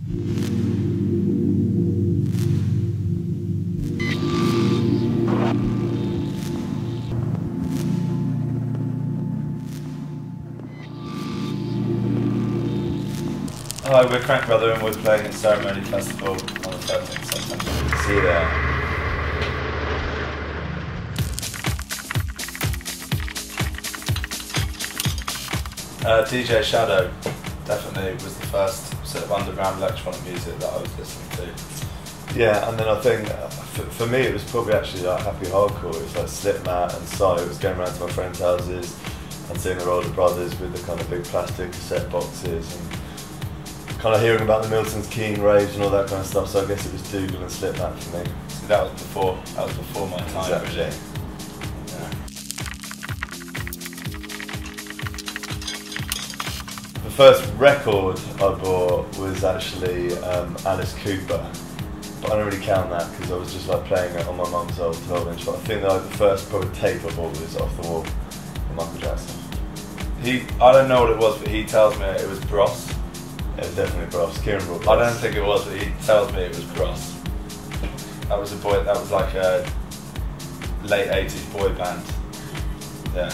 Hi, we're Krankbrother and we're playing at Ceremony Festival on the 13th September. See you there. DJ Shadow definitely was the first sort of underground electronic music that I was listening to. Yeah, and then I think for me it was probably actually like happy hardcore. It was like Slipmat and So. It was going around to my friends' houses and seeing the Older Brothers with the kind of big plastic cassette boxes and kind of hearing about the Milton's Keen raves and all that kind of stuff. So I guess it was Beagle and Slipmat for me. So that was before my time. Exactly. Really. Yeah. The first record I bought was actually Alice Cooper, but I don't really count that because I was just like playing it on my mum's old 12-inch. But I think that the first probably tape I bought was Off the Wall from Michael Jackson. I don't know what it was, but he tells me it was Bros. It was definitely Bros. Kieran brought Bros. I don't think it was, but he tells me it was Bros. That was like a late 80s boy band. Yeah.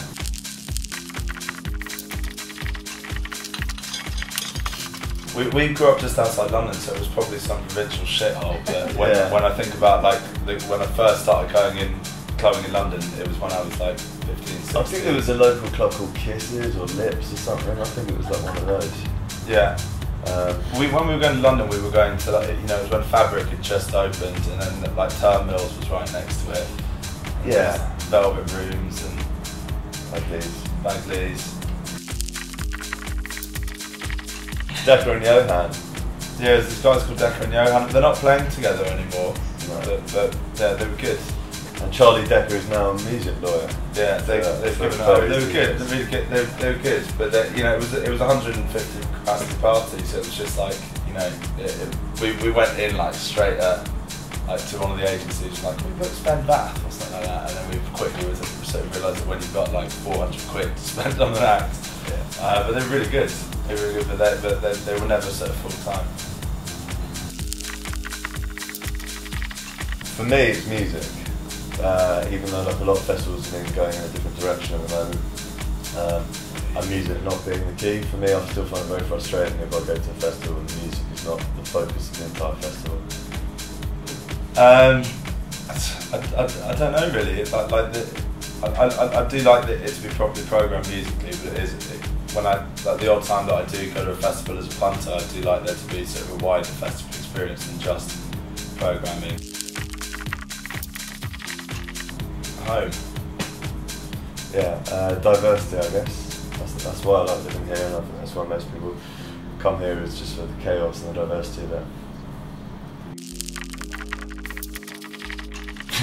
We grew up just outside London, so it was probably some provincial shithole. But when I think about when I first started clubbing in London, it was when I was like 15, 16. I think there was a local club called Kisses or Lips or something. I think it was like one of those. Yeah. When we were going to London, we were going to it was when Fabric had just opened, and then like Turn Mills was right next to it. And yeah. Velvet Rooms and Bagley's. Decca and Johan. Yeah, there's these guys called Decca and Johan. They're not playing together anymore, no. but yeah, they were good. And Charlie Decker is now a music lawyer. Yeah, they've given up. They were good. They really good. They were good, but it was 150 capacity party, so it was just like we went in like straight at to one of the agencies like, can we book Spend Bath or something like that, and then we quickly realised that when you've got like 400 quid to spend on an act, but they were really good. They were really good, but they were never sort of full time. For me, it's music. Even though like a lot of festivals have been going in a different direction at the moment, and music not being the key, for me I still find it very frustrating if I go to a festival and the music is not the focus of the entire festival. I don't know really. I do like it to be properly programmed musically, but when the odd time that I do go to a festival as a punter, I do like there to be sort of a wider festival experience than just programming. Home. Yeah, diversity, I guess. That's why I like living here, and I think that's why most people come here, is just for the chaos and the diversity of it.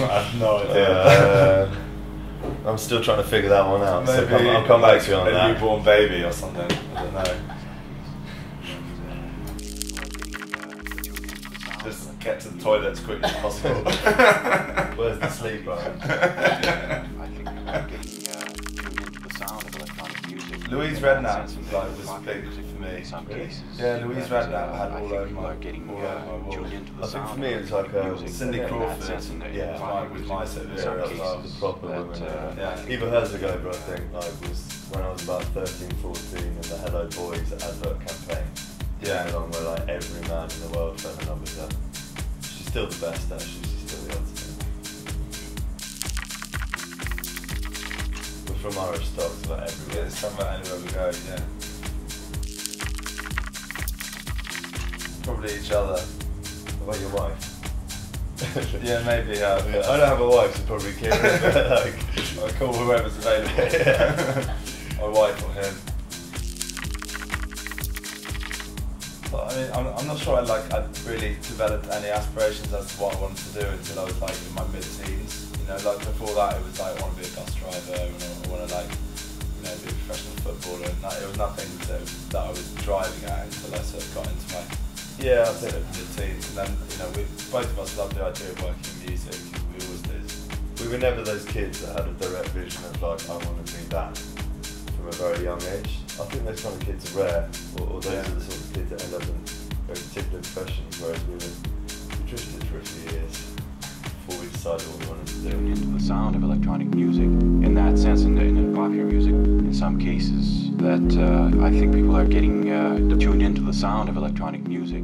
I have no idea. I'm still trying to figure that one out. Maybe so I'll come back to you on that. A newborn baby or something. I don't know. Just get to the toilet as quickly as possible. Where's the sleep, Brian? Louise Redknapp was big for me. Really? Yeah, Louise Redknapp had all over my wall. I think for me it's like Cindy Crawford. Yeah, was my sort of era. The proper woman. Yeah. Eva Herzog, I think, was when I was about 13, 14, in the Hello Boys advert campaign. Yeah. Along where like every man in the world fell in love with her. She's still the best, actually. She's still the ultimate. We're from Irish stock, so like everywhere. Yeah, it's something about anywhere we go, yeah. Probably each other. What about your wife? Yeah, maybe. Yeah. I don't have a wife, so probably Kieran. I call whoever's available. My wife or him. But I mean, I'm not sure I'd really developed any aspirations as to what I wanted to do until I was like in my mid-teens. Like before that, it was like I want to be a bus driver, and I want to be a professional footballer. And it was nothing that I was driving at until I sort of got into my mid-teens. And then both of us loved the idea of working in music. We always did. We were never those kids that had a direct vision of like, I want to be that from a very young age. I think those kind of kids are rare, or those are the sort of kids that end up in very particular professions, whereas we drifted for a few years before we decided what we wanted to do. Into the sound of electronic music, in that sense, in popular music, in some cases, that I think people are getting tuned into the sound of electronic music.